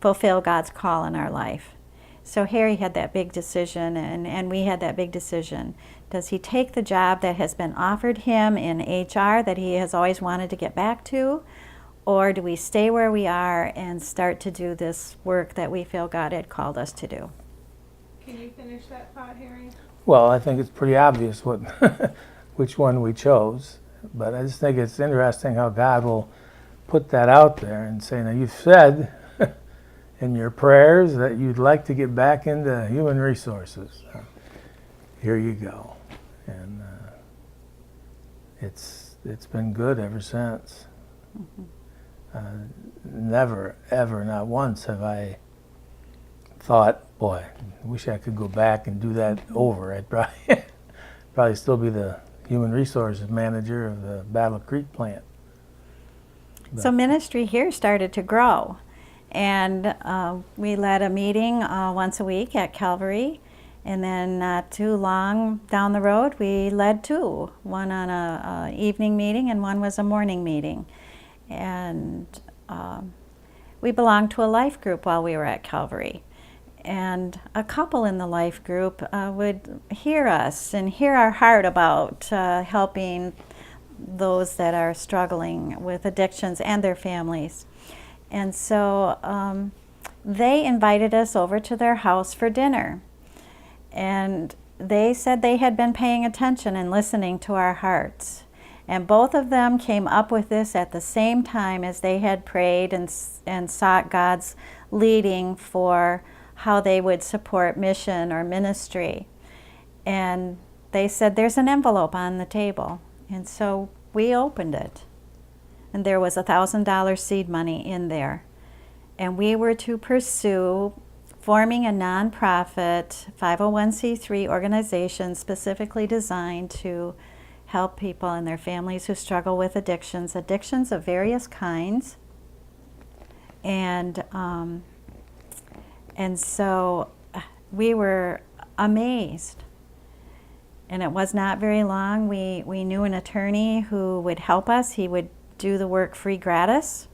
fulfill God's call in our life. So Harry had that big decision, and we had that big decision. Does he take the job that has been offered him in HR that he has always wanted to get back to? Or do we stay where we are and start to do this work that we feel God had called us to do? Can you finish that thought, Harry? Well, I think it's pretty obvious which one we chose. But I just think it's interesting how God will put that out there and say, now you've said in your prayers that you'd like to get back into human resources. Here you go. And it's been good ever since. Mm-hmm. Never, ever, not once have I thought, boy, I wish I could go back and do that over. I'd probably, probably still be the human resources manager of the Battle Creek plant. So ministry here started to grow. And we led a meeting once a week at Calvary. And then not too long down the road, we led two. One on a evening meeting and one was a morning meeting. And we belonged to a life group while we were at Calvary. And a couple in the life group would hear us and hear our heart about helping those that are struggling with addictions and their families. And so they invited us over to their house for dinner. And they said they had been paying attention and listening to our hearts. And both of them came up with this at the same time as they had prayed and sought God's leading for how they would support mission or ministry. And they said, there's an envelope on the table. And so we opened it. And there was $1,000 seed money in there. And we were to pursue forming a nonprofit 501c3 organization specifically designed to help people and their families who struggle with addictions of various kinds. And so we were amazed. And it was not very long. We knew an attorney who would help us. He would do the work free gratis.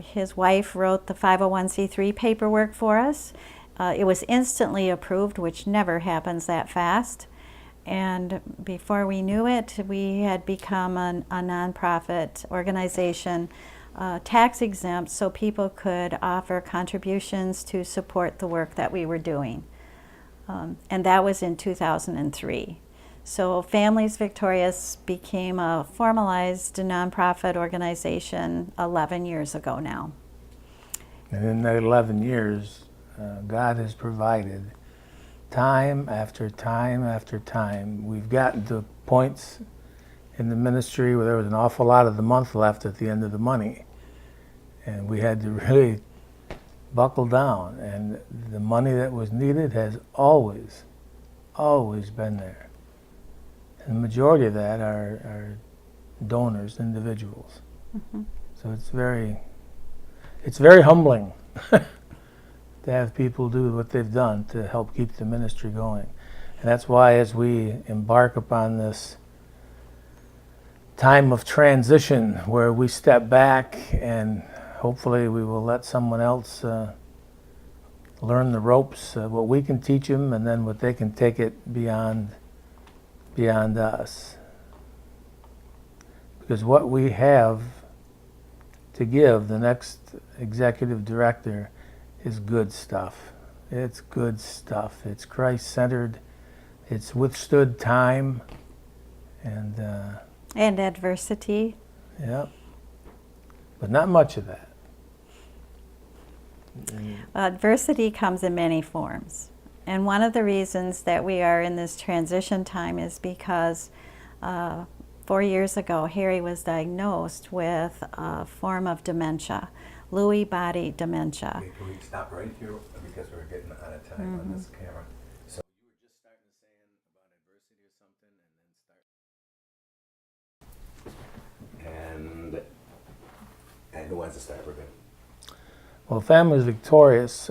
His wife wrote the 501c3 paperwork for us. It was instantly approved, which never happens that fast. And before we knew it, we had become a nonprofit organization, tax exempt, so people could offer contributions to support the work that we were doing. And that was in 2003. So Families Victorious became a formalized nonprofit organization 11 years ago now. And in that 11 years, God has provided time after time after time. We've gotten to points in the ministry where there was an awful lot of the month left at the end of the money. And we had to really buckle down. And the money that was needed has always been there. And the majority of that are donors, individuals. Mm-hmm. So it's very humbling to have people do what they've done to help keep the ministry going. And that's why as we embark upon this time of transition where we step back and hopefully we will let someone else learn the ropes, what we can teach them, and then what they can take it beyond us. Because what we have to give the next executive director is good stuff. It's good stuff. It's Christ-centered. It's withstood time and adversity. Yep. But not much of that. Adversity comes in many forms. And one of the reasons that we are in this transition time is because 4 years ago, Harry was diagnosed with a form of dementia, Lewy body dementia. Okay, can we stop right here because we're getting out of time on this camera? So you were just starting to saying about adversity or something, and who wants to start? We're good. Well, Families Victorious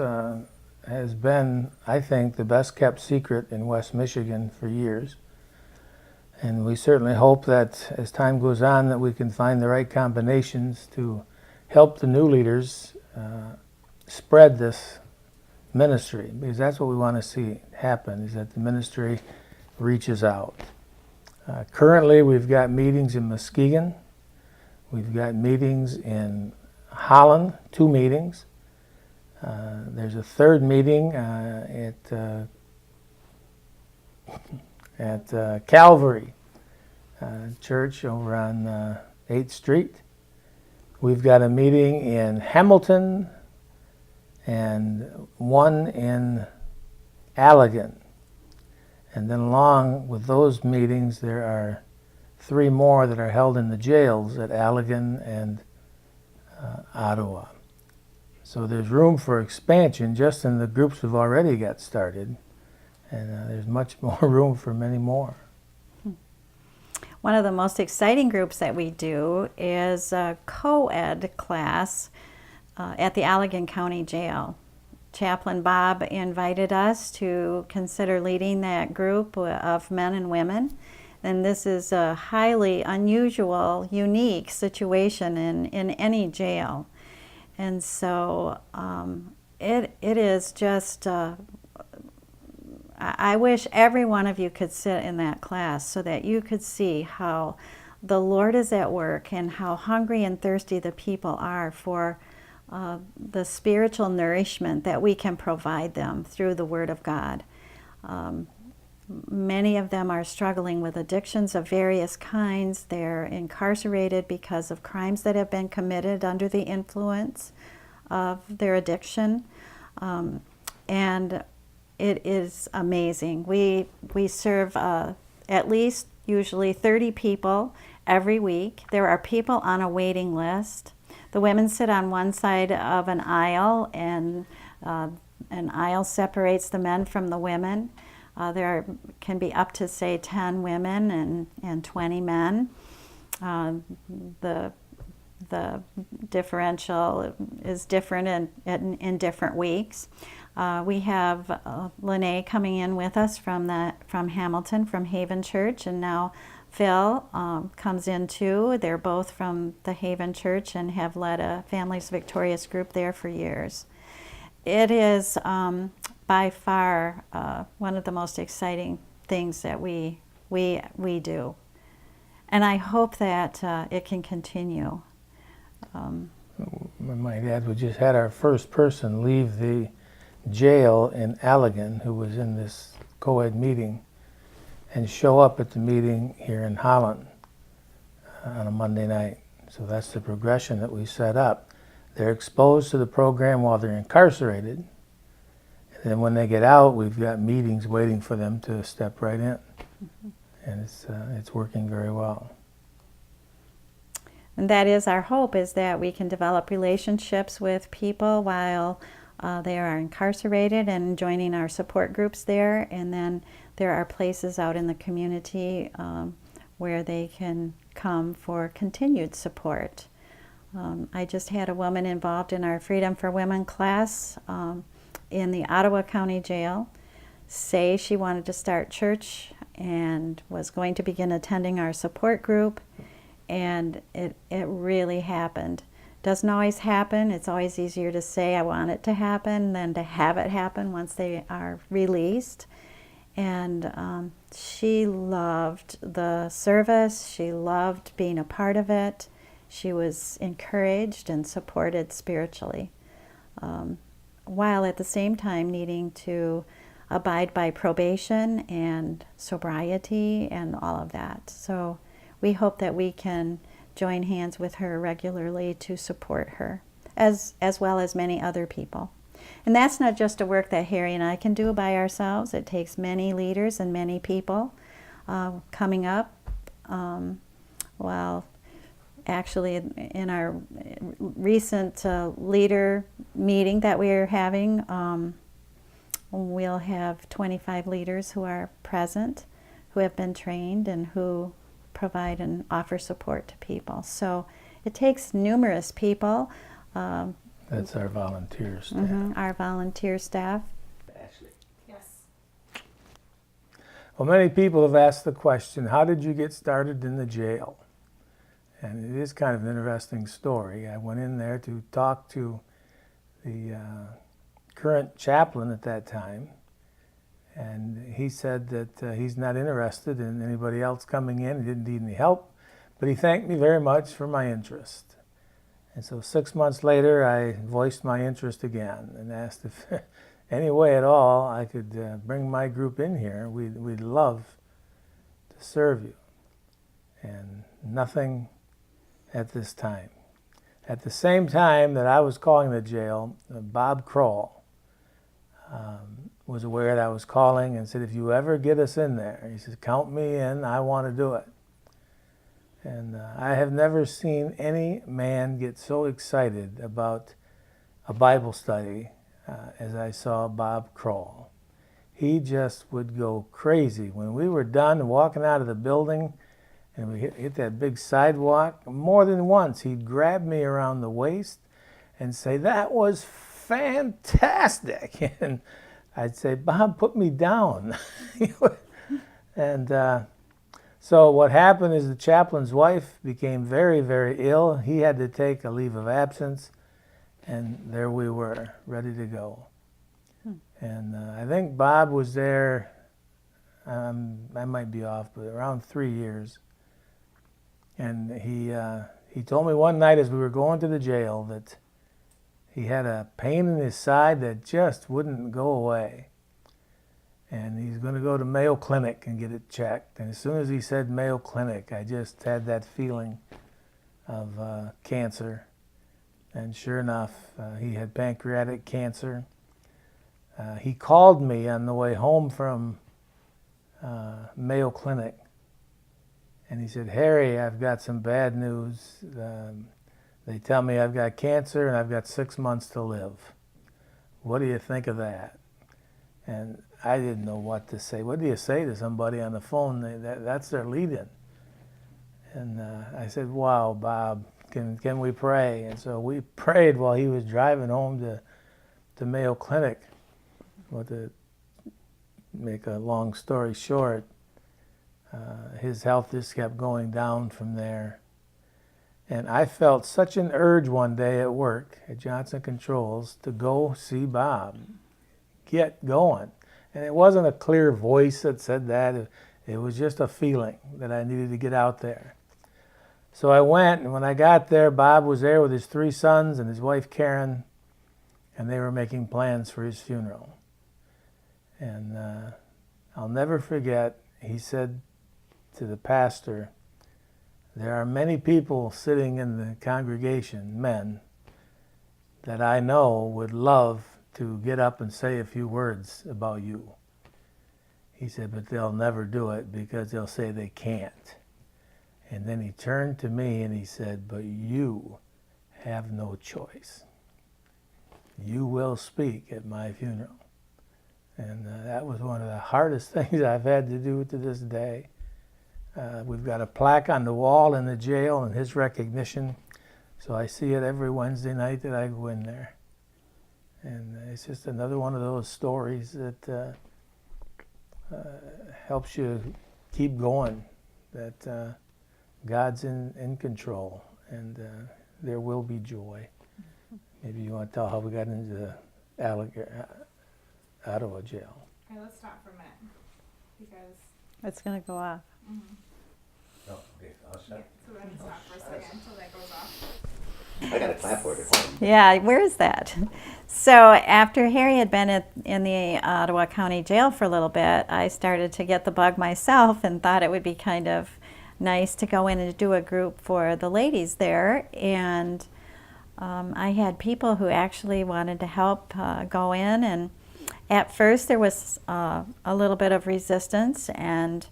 has been, I think, the best kept secret in West Michigan for years. And we certainly hope that as time goes on that we can find the right combinations to help the new leaders spread this ministry, because that's what we want to see happen, is that the ministry reaches out. Currently, we've got meetings in Muskegon. We've got meetings in Holland, 2 meetings. There's a 3rd meeting at Calvary Church over on 8th Street. We've got a meeting in Hamilton and one in Allegan. And then along with those meetings, there are 3 more that are held in the jails at Allegan and Ottawa. So there's room for expansion just in the groups we've already got started, and there's much more room for many more. One of the most exciting groups that we do is a co-ed class at the Allegan County Jail. Chaplain Bob invited us to consider leading that group of men and women. And this is a highly unusual, unique situation in any jail. And so it is just, I wish every one of you could sit in that class so that you could see how the Lord is at work and how hungry and thirsty the people are for the spiritual nourishment that we can provide them through the Word of God. Many of them are struggling with addictions of various kinds. They're incarcerated because of crimes that have been committed under the influence of their addiction. And it is amazing. We serve at least usually 30 people every week. There are people on a waiting list. The women sit on one side of an aisle, and an aisle separates the men from the women. There can be up to, say, 10 women and 20 men. The differential is different in different weeks. We have Lene coming in with us from Hamilton, from Haven Church, and now Phil comes in too. They're both from the Haven Church and have led a Families Victorious group there for years. It is by far one of the most exciting things that we do. And I hope that it can continue. I might add, we just had our first person leave the jail in Allegan who was in this co-ed meeting and show up at the meeting here in Holland on a Monday night. So that's the progression that we set up. They're exposed to the program while they're incarcerated, and then when they get out, we've got meetings waiting for them to step right in. Mm-hmm. And it's working very well. And that is our hope, is that we can develop relationships with people while they are incarcerated and joining our support groups there. And then there are places out in the community where they can come for continued support. I just had a woman involved in our Freedom for Women class in the Ottawa County Jail say she wanted to start church and was going to begin attending our support group, and it really happened. Doesn't always happen. It's always easier to say I want it to happen than to have it happen once they are released. And she loved the service. She loved being a part of it. She was encouraged and supported spiritually, while at the same time needing to abide by probation and sobriety and all of that. So we hope that we can join hands with her regularly to support her, as well as many other people. And that's not just a work that Harry and I can do by ourselves. It takes many leaders and many people coming up. Well, actually, in our recent leader meeting that we are having, we'll have 25 leaders who are present, who have been trained and who provide and offer support to people. So it takes numerous people. That's our volunteer staff. Mm-hmm, our volunteer staff. Ashley. Yes. Well, many people have asked the question, how did you get started in the jail? And it is kind of an interesting story. I went in there to talk to the current chaplain at that time, and he said that he's not interested in anybody else coming in. He didn't need any help, but he thanked me very much for my interest. And so 6 months later, I voiced my interest again and asked if any way at all I could bring my group in here. We'd love to serve you. And nothing at this time. At the same time that I was calling the jail, Bob Kroll was aware that I was calling and said, if you ever get us in there, he said, count me in, I want to do it. And I have never seen any man get so excited about a Bible study as I saw Bob crawl. He just would go crazy. When we were done walking out of the building and we hit that big sidewalk, more than once he'd grab me around the waist and say, "That was fantastic." And I'd say, "Bob, put me down." And so what happened is the chaplain's wife became very, very ill. He had to take a leave of absence, and there we were, ready to go. And I think Bob was there, I might be off, but around 3 years. And he told me one night as we were going to the jail that he had a pain in his side that just wouldn't go away. And he's going to go to Mayo Clinic and get it checked. And as soon as he said Mayo Clinic, I just had that feeling of cancer. And sure enough, he had pancreatic cancer. He called me on the way home from Mayo Clinic. And he said, "Harry, I've got some bad news. They tell me I've got cancer and I've got 6 months to live. What do you think of that?" And I didn't know what to say. What do you say to somebody on the phone? That's their lead-in. And I said, "Wow, Bob, can we pray?" And so we prayed while he was driving home to Mayo Clinic. Well, to make a long story short, his health just kept going down from there. And I felt such an urge one day at work at Johnson Controls to go see Bob. Get going. And it wasn't a clear voice that said that. It was just a feeling that I needed to get out there. So I went, and when I got there, Bob was there with his 3 sons and his wife Karen, and they were making plans for his funeral. And I'll never forget, he said to the pastor, "There are many people sitting in the congregation, men, that I know would love to get up and say a few words about you." He said, "But they'll never do it because they'll say they can't." And then he turned to me and he said, "But you have no choice. You will speak at my funeral." And that was one of the hardest things I've had to do to this day. We've got a plaque on the wall in the jail in his recognition, so I see it every Wednesday night that I go in there. And it's just another one of those stories that helps you keep going, that God's in control, and there will be joy. Maybe you want to tell how we got into Ottawa jail. Okay, let's stop for a minute because. It's going to go off. No, okay, I'll shut. So we're gonna stop for a second until that goes off. I got a clapboard at home. Yeah, where is that? So after Harry had been in the Ottawa County Jail for a little bit, I started to get the bug myself and thought it would be kind of nice to go in and do a group for the ladies there. And I had people who actually wanted to help go in. And at first there was a little bit of resistance, and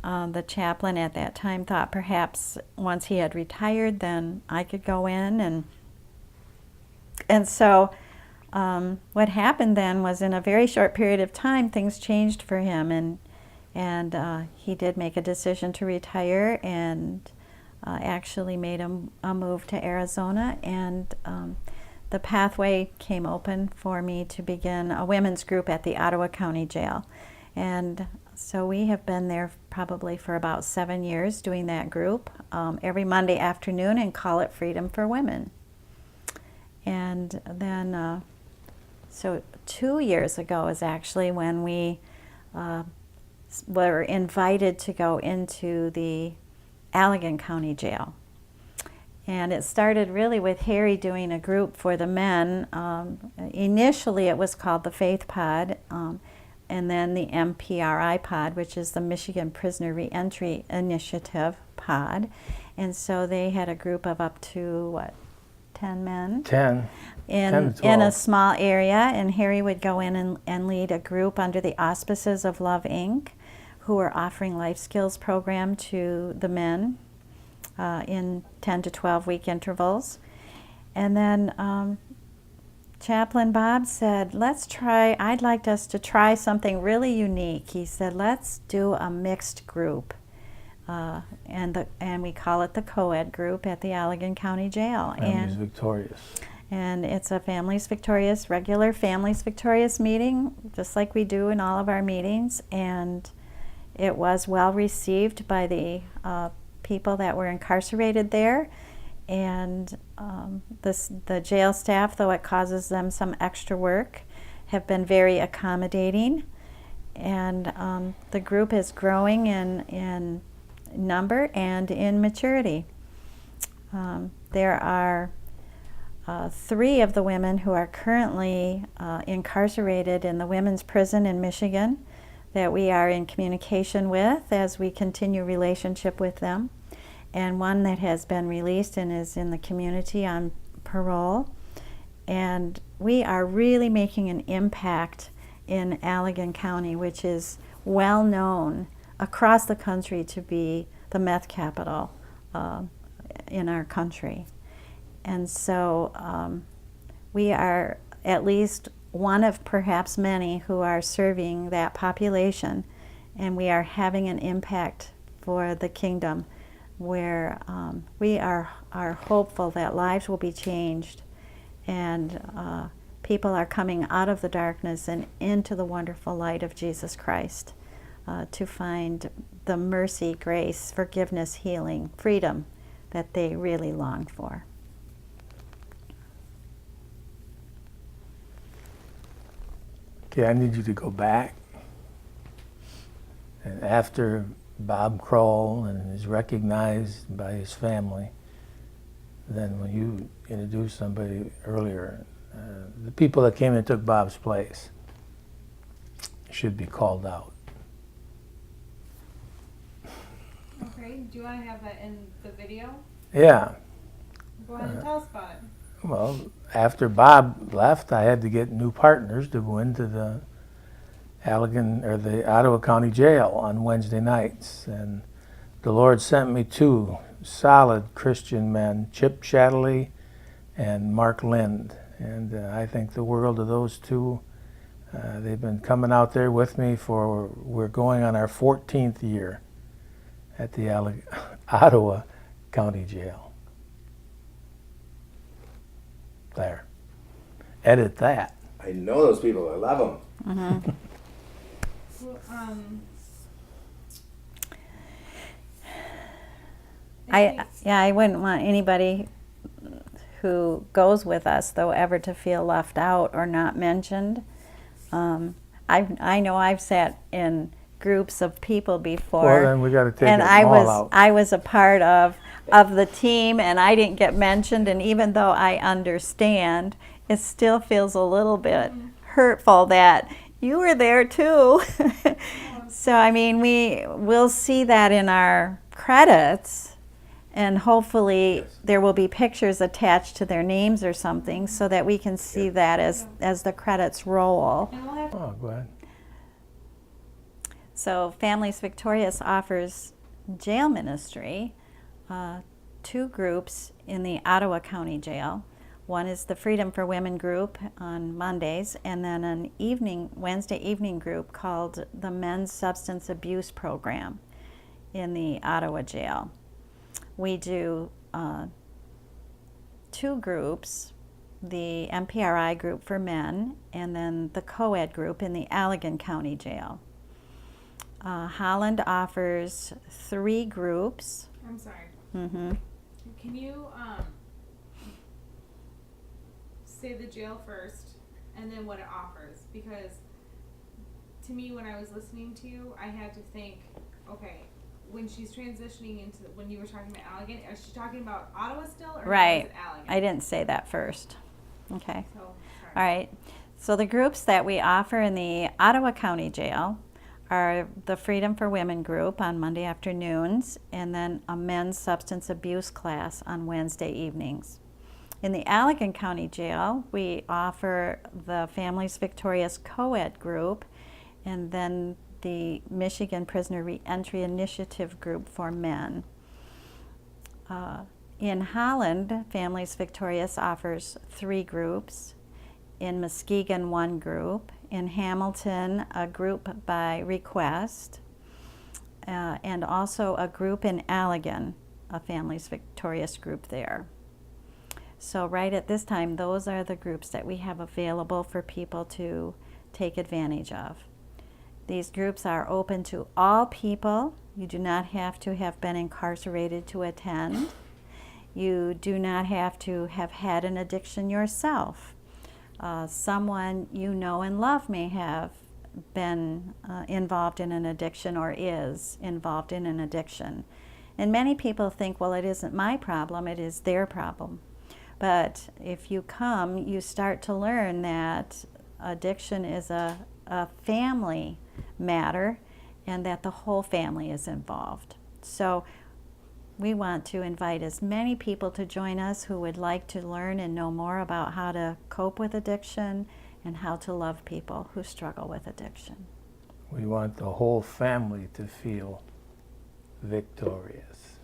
the chaplain at that time thought perhaps once he had retired, then I could go in. And so what happened then was, in a very short period of time, things changed for him, and he did make a decision to retire, and actually made a move to Arizona, and the pathway came open for me to begin a women's group at the Ottawa County Jail. And so we have been there probably for about 7 years doing that group every Monday afternoon, and call it Freedom for Women. And then, so 2 years ago is actually when we were invited to go into the Allegan County Jail. And it started really with Harry doing a group for the men. Initially it was called the Faith Pod, and then the MPRI Pod, which is the Michigan Prisoner Reentry Initiative Pod. And so they had a group of up to, 10 men? 10. 10 to 12. In a small area, and Harry would go in and lead a group under the auspices of Love Inc., who were offering life skills program to the men in 10 to 12 week intervals. And then Chaplain Bob said, I'd like us to try something really unique. He said, let's do a mixed group. And we call it the co-ed group at the Allegan County Jail. Families Victorious. And it's a regular Families Victorious meeting, just like we do in all of our meetings. And it was well received by the people that were incarcerated there. And the jail staff, though it causes them some extra work, have been very accommodating. And the group is growing in number and in maturity. There are 3 of the women who are currently incarcerated in the women's prison in Michigan that we are in communication with as we continue relationship with them, and one that has been released and is in the community on parole. And we are really making an impact in Allegan County, which is well known across the country to be the meth capital in our country. And so we are at least one of perhaps many who are serving that population, and we are having an impact for the kingdom where we are hopeful that lives will be changed and people are coming out of the darkness and into the wonderful light of Jesus Christ to find the mercy, grace, forgiveness, healing, freedom that they really long for. Okay, I need you to go back. And after Bob Kroll and is recognized by his family, then when you introduced somebody earlier, the people that came and took Bob's place should be called out. Okay, do you want to have that in the video? Yeah. Go ahead and tell us about it. Well, after Bob left, I had to get new partners to go into the the Ottawa County Jail on Wednesday nights, and the Lord sent me 2 solid Christian men, Chip Shatterley and Mark Lind, and I think the world of those 2. They've been coming out there with me we're going on our 14th year at the Ottawa County Jail. There. Edit that. I know those people. I love them. Mm-hmm. Well, I wouldn't want anybody who goes with us, though, ever to feel left out or not mentioned. I know I've sat in groups of people before. Well, then we got to take and them I all out. I was a part of the team, and I didn't get mentioned. And even though I understand, it still feels a little bit hurtful that you were there too. So I mean, we'll see that in our credits, and hopefully there will be pictures attached to their names or something, so that we can see that as the credits roll. and we'll have Oh, go ahead. So Families Victorious offers jail ministry, 2 groups in the Ottawa County Jail. One is the Freedom for Women group on Mondays, and then an Wednesday evening group called the Men's Substance Abuse Program in the Ottawa Jail. We do 2 groups, the MPRI group for men, and then the co-ed group in the Allegan County Jail. Holland offers 3 groups. I'm sorry. Mm-hmm. Can you say the jail first and then what it offers? Because to me, when I was listening to you, I had to think, okay, when she's transitioning into, when you were talking about Allegan, is she talking about Ottawa still, or Right. is it Allegan? I didn't say that first. Okay. So, sorry. All right. So the groups that we offer in the Ottawa County Jail are the Freedom for Women group on Monday afternoons, and then a men's substance abuse class on Wednesday evenings. In the Allegan County Jail, we offer the Families Victorious co-ed group, and then the Michigan Prisoner Reentry Initiative group for men. In Holland, Families Victorious offers 3 groups. in Muskegon, one group. In Hamilton, a group by request. And also a group in Allegan, a Families Victorious group there. So right at this time, those are the groups that we have available for people to take advantage of. These groups are open to all people. You do not have to have been incarcerated to attend. You do not have to have had an addiction yourself. Someone you know and love may have been involved in an addiction or is involved in an addiction. And many people think, well, it isn't my problem, it is their problem. But if you come, you start to learn that addiction is a family matter and that the whole family is involved. So we want to invite as many people to join us who would like to learn and know more about how to cope with addiction and how to love people who struggle with addiction. We want the whole family to feel victorious.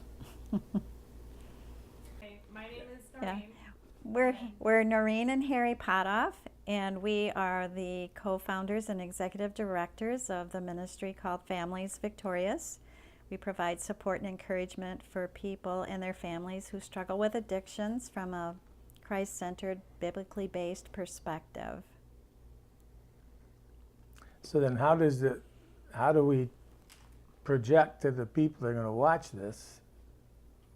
Okay, my name is Yeah. Norine. We're Norine and Harry Potoff, and we are the co-founders and executive directors of the ministry called Families Victorious. We provide support and encouragement for people and their families who struggle with addictions from a Christ-centered, biblically based perspective. So then how do we project to the people that are going to watch this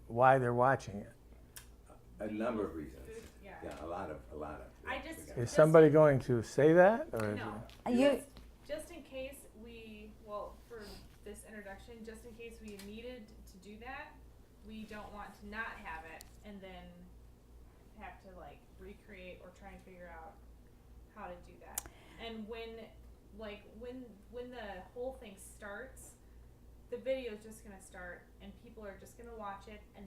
why they're watching it? A number of reasons. Yeah. Yeah, a lot of. I just- Is somebody going to say that? Or is No. You, Just in case for this introduction, just in case we needed to do that, we don't want to not have it and then have to like recreate or try and figure out how to do that. And when the whole thing starts, the video is just gonna start and people are just gonna watch it and